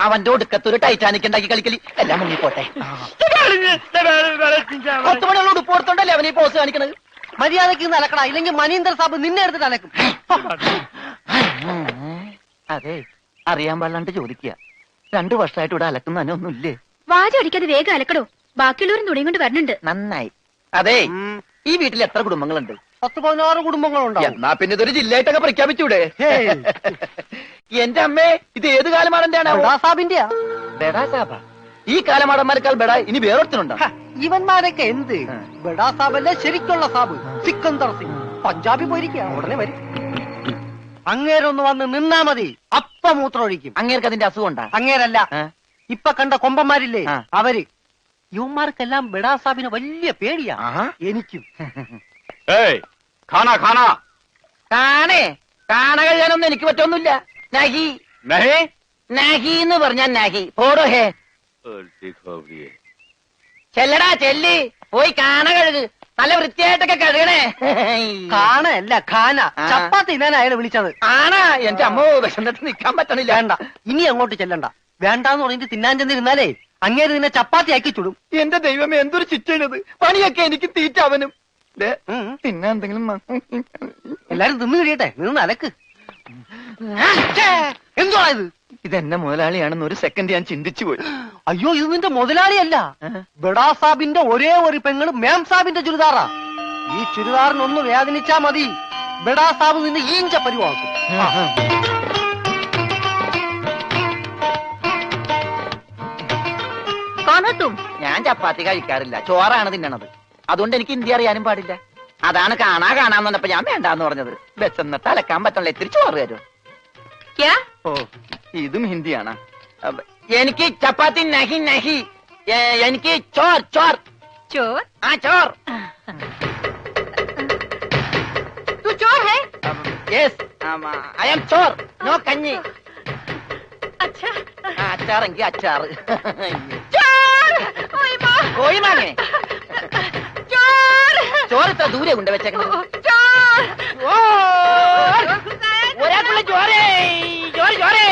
അവന്റെ ഒടുക്കത്തൊരു ടൈറ്റാനിക് ഉണ്ടാക്കി കളിക്കലി എല്ലാം മുങ്ങിപ്പോട്ടെ. 10 മണിയുള്ള ഉടുപ്പ് കൊടുത്തോണ്ടല്ലേ അവനീ പോസ് കാണിക്കണത്. മര്യാദക്ക് അലക്കണ, ഇല്ലെങ്കിൽ മനീന്ദർ സാബ് നിന്നെ എടുത്തിട്ട് അലക്കും. അതെ, അറിയാൻ പാടില്ലാണ്ട് ചോദിക്കുക. 2 വർഷമായിട്ട് ഇവിടെ അലക്കുന്ന ഒന്നുമില്ലേ? വാചടിക്കാതെ വേഗം അലക്കടോ, ബാക്കിയുള്ളവരും തുണിയും കൊണ്ട് വരണുണ്ട്. നന്നായി. അതെ, ഈ വീട്ടിൽ എത്ര കുടുംബങ്ങളുണ്ട്? 10-16 കുടുംബങ്ങളുണ്ടാവും. എന്നാ പിന്നെ ഇതൊരു ജില്ലയായിട്ടൊക്കെ പ്രഖ്യാപിച്ചൂടെ? എന്റെ അമ്മേ, ഇത് ഏത് കാലമാടന്റെയാണ്? സാബിന്റെയാ. ബെഡാ സാബ. ഈ കാലമാടന്മാരെക്കാൾ ബെഡ ഇനി വേറൊരുത്തനുണ്ടോ? ഇവന്മാരൊക്കെ എന്ത് ബെഡാ സാബല്ലേ ശരിക്കുള്ള സാബ്, സിക്കന്ദർ സിംഗ്. പഞ്ചാബി പോയിരിക്കുക, ഉടനെ വരും. അങ്ങേരൊന്ന് വന്ന് നിന്നാ മതി, അപ്പ മൂത്രമൊഴിക്കും. അങ്ങേർക്ക് അതിന്റെ അസുഖം ഉണ്ടാ? അങ്ങേരല്ല, ഇപ്പൊ കണ്ട കൊമ്പന്മാരില്ലേ അവര്. യുവന്മാർക്കെല്ലാം ബെഡാ സാബിന് വലിയ പേടിയാ. എനിക്കും. കാണ കഴിയാനൊന്നും എനിക്ക് പറ്റൊന്നുമില്ല. നഹി നഹി എന്ന് പറഞ്ഞാ നഹി. പോടോ ഹേ. ചെല്ലടാ ചെല്ലി, പോയി കാണ കഴുക്. നല്ല വൃത്തിയായിട്ടൊക്കെ കഴുകണേ. കാണല്ല ഖാന. ചപ്പാത്തി ഞാൻ അയാളെ വിളിച്ചത്. ആണാ? എന്റെ അമ്മ വിശന്നിട്ട് നിക്കാൻ പറ്റണില്ല. വേണ്ട, ഇനി അങ്ങോട്ട് ചെല്ലണ്ട. വേണ്ടാന്ന് പറഞ്ഞിട്ട് തിന്നാൻ ചെന്നിരുന്നാലേ അങ്ങേര് നിന്നെ ചപ്പാത്തി ആക്കി ചുടും. എന്റെ ദൈവമേ, എന്തൊരു ശിക്ഷണത്. പണിയൊക്കെ എനിക്ക് തീറ്റ അവനും. പിന്നെ എന്തെങ്കിലും എല്ലാരും തിന്നു കഴിയട്ടെ, നിന്ന് അലക്ക്. എന്തുവാ ഇത്? ഇതെന്നെ മുതലാളിയാണെന്ന് ഒരു സെക്കൻഡ് ഞാൻ ചിന്തിച്ചു പോയി. അയ്യോ, ഇത് നിന്റെ മുതലാളിയല്ല, ബെഡാ സാബിന്റെ ഒരേ ഒരു പെങ്ങള് മേം സാബിന്റെ ചുരിദാറാ. ഈ ചുരിദാറിനൊന്ന് വേദനിച്ചാ മതി, ബെഡാ സാബ് നിന്നെ ഈഞ്ച പരിവാക്കും. ഞാൻ ചപ്പാത്തി കഴിക്കാറില്ല, ചോറാണ് തിന്നണത്. അതുകൊണ്ട് എനിക്ക് ഹിന്ദി അറിയാനും പാടില്ല. അതാണ് കാണാന്ന് പറഞ്ഞപ്പോ ഞാൻ വേണ്ടാന്ന് പറഞ്ഞത്. ബസ്സെന്നിട്ട് അലക്കാൻ പറ്റണല്ലോ, ഇത്തിരി ചോറ് തരുമോ? ഓ, ഇതും ഹിന്ദിയാണ്. എനിക്ക് ചപ്പാത്തി നഹി നഹി, എനിക്ക് ചോർ ചോർ ചോർ. ആ ചോർ. Yes, I am Chor, no കഞ്ഞി. അച്ചാറെങ്കിൽ അച്ചാറ്. കോഴിമാങ്ങേ, ചോറ് ഇത്ര ദൂരെ കൊണ്ട് വെച്ചേക്കണം. ഒരാൾക്കുള്ള ചോറേ ചോറ് ചോറേ.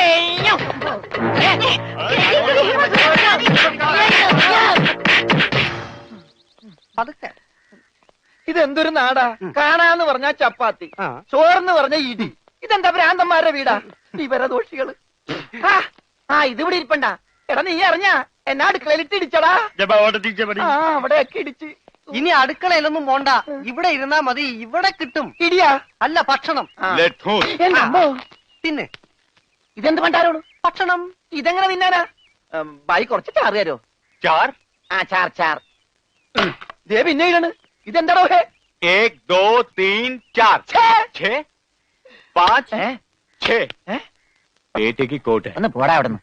ഇതെന്തൊരു നാടാ? കാണാന്ന് പറഞ്ഞാ ചപ്പാത്തി, ചോറെന്ന് പറഞ്ഞ ഇടി. ഇതെന്താ ഭ്രാന്തന്മാരുടെ വീടാ? ഇവരെ ദോഷികള്. ഇതിവിടെ ഇരിപ്പണ്ട. എടാ, നീ അറിഞ്ഞാ എന്നാ അടുക്കളയിലിട്ട് ഇടിച്ചടാ? അവിടെയൊക്കെ ഇടിച്ച്. ഇനി അടുക്കളയിലൊന്നും പോണ്ട, ഇവിടെ ഇരുന്നാ മതി. ഇവിടെ കിട്ടും ഇടിയാ? അല്ല, ഭക്ഷണം. പിന്നെ ഇതെന്ത് പണ്ടാരോണ്? ഭക്ഷണം. ഇതെങ്ങനെ തിന്നാനാ? ബായി കുറച്ച് ചാറ് തരോ? चार? ചാർ ചാർ. ദേ പിന്നെ ഇതാണ്. ഇതെന്താടോ? 1 2 3 4 6 5 6. പേटे की कोट है. ഒന്ന് പോടാ അവിടെ നിന്ന്.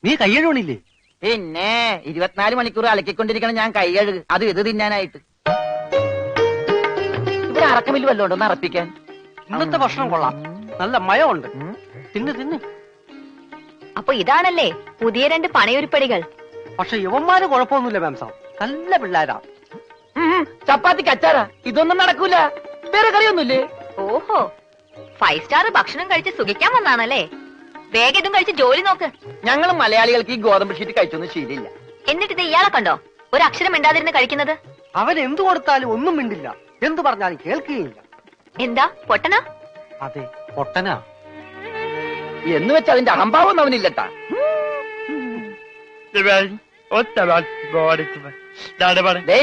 നീ കയ്യഴുണില്ലേ? പിന്നെ 24 മണിക്കൂർ അലക്കിക്കൊണ്ടിരിക്കണം ഞാൻ കൈ കഴുകു. അത് ഇത് തിന്നാനായിട്ട്. ഇവിടെ അറക്കമില്ല വല്ലോണ്ട് ഒന്ന് അറപ്പിക്കാൻ. ഇന്നത്തെ ഭക്ഷണം കൊള്ളാം, നല്ല മയമുണ്ട്. തിന്ന് തിന്ന്. അപ്പൊ ഇതാണല്ലേ പുതിയ 2 പണയൊരുപ്പടികൾ? പക്ഷെ യുവന്മാര് കുഴപ്പമൊന്നുമില്ല മാം സാബ്, നല്ല പിള്ളേരാ. ചപ്പാത്തിക്ക് അച്ചാറാ? ഇതൊന്നും നടക്കൂല. വേറെ കറിയൊന്നുമില്ലേ? ഓഹോ, 5 സ്റ്റാർ ഭക്ഷണം കഴിച്ച് സുഖിക്കാൻ വന്നാണല്ലേ? വേഗം ഇതും കഴിച്ച് ജോലി നോക്ക്. ഞങ്ങൾ മലയാളികൾക്ക് ഈ ഗോതമ്പ് ഷീറ്റ് കഴിച്ചൊന്നും ശീലില്ല. എന്നിട്ട് ഇത് ഇയാളെ കണ്ടോ ഒരു അക്ഷരം മിണ്ടാതിരുന്ന് കഴിക്കുന്നത്? അവൻ എന്തു കൊടുത്താലും ഒന്നും മിണ്ടില്ല, എന്തു പറഞ്ഞാലും കേൾക്കുകയില്ല. എന്താ പൊട്ടനാ? അതെ, പൊട്ടനാ. എന്ന് വെച്ചാൽ അതിന്റെ അഹംഭാവം അവനില്ലട്ടാ.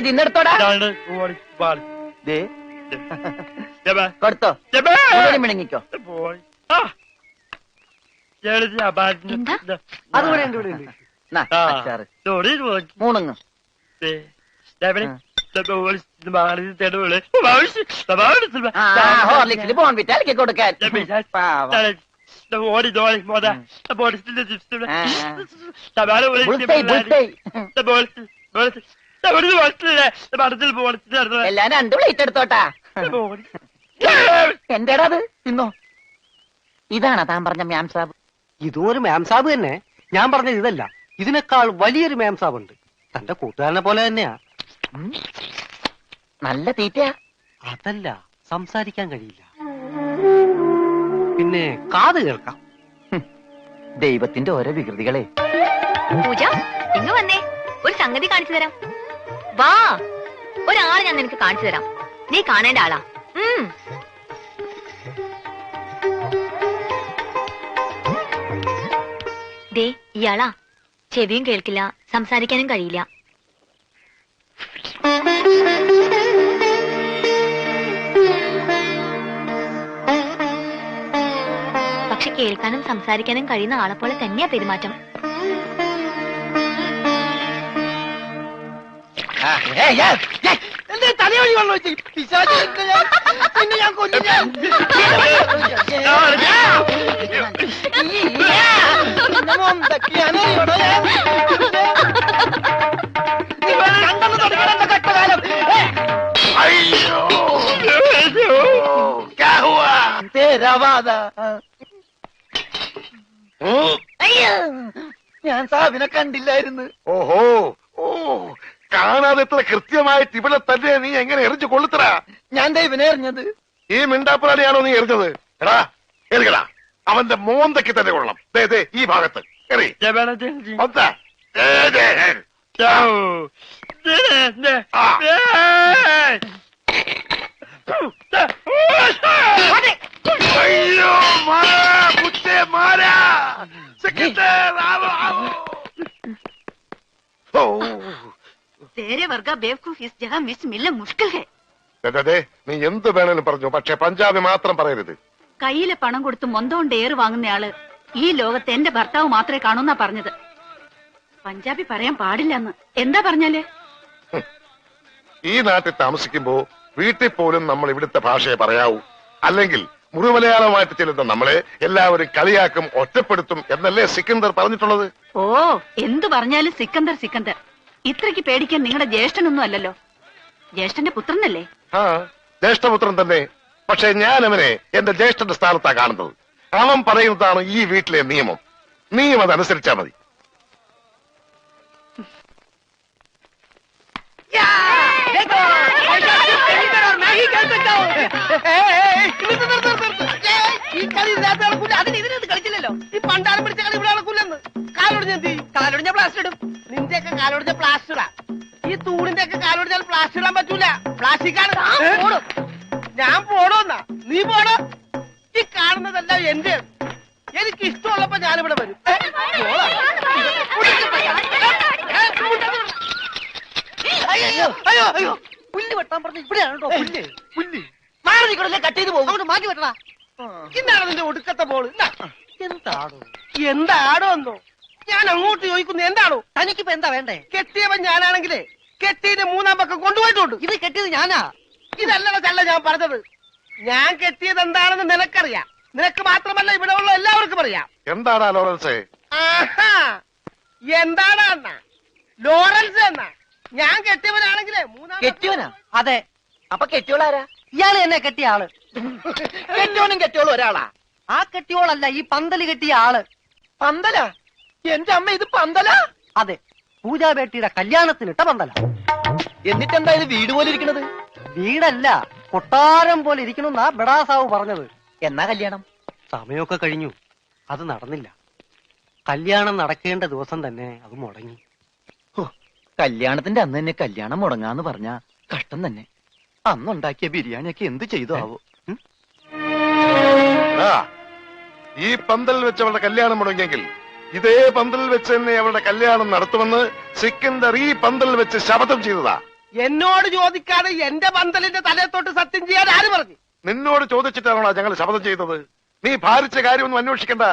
തിന്നെടുത്തോടാ. കൊടുത്തോ, മിണങ്ങിക്കോ. അതുപോലെ എന്റെ ഇവിടെ ഉണ്ട്. മൂണങ്ങ്. ഹോർലിക്സിൽ ബോൺവിറ്റ അലക്കി കൊടുക്കാൻ. എല്ലാം 2 പ്ലേറ്റ് എടുത്തോട്ടാ. എന്റേടാ അത്? തിന്നോ. ഇതാണോ താൻ പറഞ്ഞ മാം സാബ്? ഇതും ഒരു മാം സാബ് തന്നെ. ഞാൻ പറഞ്ഞത് ഇതല്ല, ഇതിനേക്കാൾ വലിയൊരു മാം സാബ് ഉണ്ട്. തന്റെ കൂട്ടുകാരനെ പോലെ തന്നെയാ. നല്ല തീറ്റയാ. അതല്ല, സംസാരിക്കാൻ കഴിയില്ല. പിന്നെ കാത് കേൾക്കാം. ദൈവത്തിന്റെ ഓരോ വികൃതികളെ. പൂജ ഇങ്ങ് വന്നേ, ഒരു സംഗതി കാണിച്ചു തരാം. വാ, ഒരാളെ ഞാൻ നിനക്ക് കാണിച്ചു തരാം. നീ കാണേണ്ട ആളാ. ദേ ഇയാളാ. ചെവിയും കേൾക്കില്ല, സംസാരിക്കാനും കഴിയില്ല. പക്ഷെ കേൾക്കാനും സംസാരിക്കാനും കഴിയുന്ന ആളെ പോലെ തന്നെയാ പെരുമാറ്റം. തലയോടി വന്നു വെച്ച് പിന്നെ ഞാൻ ഞാൻ സാബിനെ കണ്ടില്ലായിരുന്നു. ഓഹോ, ഓ, കാണാതെ എത്ര കൃത്യമായിട്ട് ഇവിടെ തന്നെ നീ എങ്ങനെ എറിഞ്ഞു കൊള്ളുത്തറാ? ഞാൻ ദൈവനെ എറിഞ്ഞത്. ഈ മിണ്ടാപ്പുറാനെയാണോ നീ എറിഞ്ഞത്? എടാ എറിയടാ, അവന്റെ മോന്തയ്ക്ക് തന്നെ കൊള്ളണം. ദേ ദേ ഈ ഭാഗത്ത് എറി. ഒത്ത. ദേ, ദേ. ആ. അയ്യോ മാറാ, കുത്തേ മാറാ. സെക്രട്ടറി ആവോ, ആവോ. ഓ, तेरे वर्गा बेवकूफ इस जगह मिस मिलना मुश्किल है. ദേ, നീ എന്ത് വേണേലും പറഞ്ഞു, പക്ഷെ പഞ്ചാബി മാത്രം പറയരുത്. കയ്യിലെ പണം കൊടുത്ത് മൊന്തോണ്ട് ഏറ് വാങ്ങുന്നയാള് ഈ ലോകത്ത് എന്റെ ഭർത്താവ് മാത്രമേ കാണൂന്നാ പറഞ്ഞത്. പഞ്ചാബി പറയാൻ പാടില്ലെന്ന്. എന്താ പറഞ്ഞാല്? ഈ നാട്ടിൽ താമസിക്കുമ്പോ വീട്ടിൽ പോലും നമ്മൾ ഇവിടുത്തെ ഭാഷയെ പറയാവൂ. അല്ലെങ്കിൽ മുറിമലയാളമായിട്ട് ചെല്ലുന്ന നമ്മളെ എല്ലാവരും കളിയാക്കും, ഒറ്റപ്പെടുത്തും എന്നല്ലേ സിക്കന്ദർ പറഞ്ഞിട്ടുള്ളത്? ഓ, എന്തു പറഞ്ഞാലും സിക്കന്ദർ സിക്കന്ദർ. ഇത്രയ്ക്ക് പേടിക്കാൻ നിങ്ങളുടെ ജ്യേഷ്ഠനൊന്നും അല്ലല്ലോ. ജ്യേഷ്ഠന്റെ പുത്രനല്ലേ? ആ, ജ്യേഷ്ഠപുത്രൻ തന്നെ. പക്ഷെ ഞാൻ അവനെ എന്റെ ജ്യേഷ്ഠന്റെ സ്ഥാനത്താ കാണുന്നത്. അവൻ പറയുന്നതാണ് ഈ വീട്ടിലെ നിയമം. നീയും അതനുസരിച്ചാ മതി. ഈ കളി നടക്കൂല. അതിന് ഇതിനകത്ത് കളിച്ചില്ലല്ലോ. ഈ പണ്ടാരം പിടിച്ച കളി ഇവിടെ നടക്കൂലെന്ന്. കാലൊടിഞ്ഞെന്തി? കാലൊടിഞ്ഞ പ്ലാസ്റ്റർ ഇടും. നിന്റെയൊക്കെ കാലൊടിഞ്ഞ പ്ലാസ്റ്ററാ. ഈ തൂണിന്റെ ഒക്കെ കാലൊടിഞ്ഞാൽ പ്ലാസ്റ്റർ ഇടാൻ പറ്റൂല. പ്ലാസ്റ്റിക്കാണ്. ഞാൻ പോടോന്നാ? നീ പോടോ. ഈ കാണുന്നതെല്ലാം എന്റെ. എനിക്ക് ഇഷ്ടമുള്ളപ്പോ ഞാനിവിടെ വരും. അയ്യോ അയ്യോ അയ്യോ, പുല്ല് വെട്ടാൻ പറഞ്ഞു. ഇവിടെയാണ് കേട്ടോ പുല്ല്. പുല്ല് മാറി നിൽക്കണല്ലേ, കട്ട് ചെയ്ത് പോകും. അങ്ങോട്ട് മാറ്റി വെട്ടടാ. ഇന്നാണ് നിന്റെ ഒടുക്കത്തെ ബോള്. എന്താടോ? എന്താടോ എന്നോ? ഞാൻ അങ്ങോട്ട് ചോദിക്കുന്നു, എന്താണോ? തനിക്കിപ്പോ എന്താ വേണ്ടേ? കെട്ടിയവൻ ഞാനാണെങ്കിലേ കെട്ടിയതിന്റെ മൂന്നാം പക്കം കൊണ്ടുപോയിട്ടുണ്ട്. ഇത് കെട്ടിയത് ഞാനാ. ഇതല്ലട ചല്ല ഞാൻ പറഞ്ഞത്. ഞാൻ കെട്ടിയത് എന്താണെന്ന് നിനക്കറിയാം. നിനക്ക് മാത്രമല്ല ഇവിടെ ഉള്ള എല്ലാവർക്കും അറിയാം. എന്താടാ ലോറൻസേ? ആഹാ, എന്താടാ എന്നാ? ലോറൻസ് എന്നാ? ഞാൻ കെട്ടിയവനാണെങ്കിലേ മൂന്നാം കെട്ടിയോനാ? അതെ. അപ്പൊ കെട്ടിയോളാരാ? ഇയാള് എന്നെ കെട്ടിയ ആള്. കെട്ടിയോനും കെട്ടിയോളും ഒരാളാ? ആ കെട്ടിയോളല്ല, ഈ പന്തല് കെട്ടിയ ആള്. പന്തല? എന്റെ അമ്മ, ഇത് പന്തല? അതെ, പൂജാബേട്ടിയുടെ കല്യാണത്തിനിട്ട പന്തല. എന്നിട്ടെന്താ ഇത് വീട് പോലെ ഇരിക്കണത്? വീടല്ല, കൊട്ടാരം പോലെ ഇരിക്കണമെന്നാ ബഡാസാവ് പറഞ്ഞത്. എന്നാ കല്യാണം? സമയമൊക്കെ കഴിഞ്ഞു, അത് നടന്നില്ല. കല്യാണം നടക്കേണ്ട ദിവസം തന്നെ അത് മുടങ്ങി. കല്യാണത്തിന്റെ അന്ന് തന്നെ കല്യാണം മുടങ്ങാന്ന് പറഞ്ഞ കഷ്ടം തന്നെ. അന്നുണ്ടാക്കിയ ബിരിയാണിയൊക്കെ എന്ത് ചെയ്തു ആവോ? ഈ പന്തൽ വെച്ച് അവളുടെ കല്യാണം മുടങ്ങിയെങ്കിൽ ഇതേ പന്തലിൽ വെച്ച് തന്നെ അവളുടെ കല്യാണം നടത്തുമെന്ന് സിക്കന്ദർ ഈ പന്തലിൽ വെച്ച് ശപഥം ചെയ്തതാ. എന്നോട് ചോദിക്കാതെ എന്റെ പന്തലിന്റെ തലത്തോട്ട് സത്യം ചെയ്യാൻ ആര് പറഞ്ഞു? നിന്നോട് ചോദിച്ചിട്ടാണോ ഞങ്ങൾ ശപഥം ചെയ്തത്? നീ ഭാരിച്ച കാര്യമൊന്നും അന്വേഷിക്കണ്ട.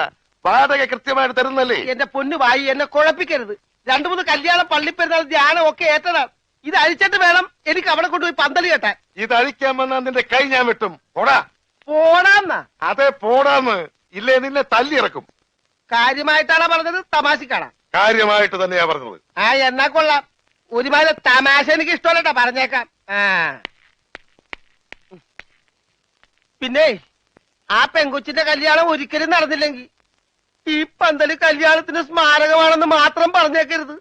വാടക കൃത്യമായിട്ട് തരുന്നല്ലേ? എന്റെ പൊന്നു വായി, എന്നെ കുഴപ്പിക്കരുത്. 2-3 കല്യാണം, പള്ളിപ്പെരുന്നാൾ, ധ്യാനം ഒക്കെ ഏറ്റതാണ്. ഇത് അഴിച്ചിട്ട് വേണം എനിക്ക് അവിടെ കൊണ്ടുപോയി പന്തല് കെട്ടാൻ. ഇത് അഴിക്കാൻ വന്നാ നിന്റെ കൈ ഞാൻ വെട്ടും. പോടാ. പോടാന്നാ? അതെ, പോടാന്ന്. ഇല്ലേ നിന്നെ തല്ലിയിറക്കും. കാര്യമായിട്ടാണോ പറഞ്ഞത്, തമാശക്കാണാ? കാര്യമായിട്ട് തന്നെയാ പറഞ്ഞത്. ആ, എന്നാ കൊള്ളാം. ഒരുമാതിരി തമാശ എനിക്ക് ഇഷ്ടമല്ലട്ടാ, പറഞ്ഞേക്കാം. പിന്നെ ആ പെങ്കൊച്ചിന്റെ കല്യാണം ഒരിക്കലും നടന്നില്ലെങ്കിൽ ഈ പന്തല് കല്യാണത്തിന് സ്മാരകമാണെന്ന് മാത്രം പറഞ്ഞേക്കരുത്.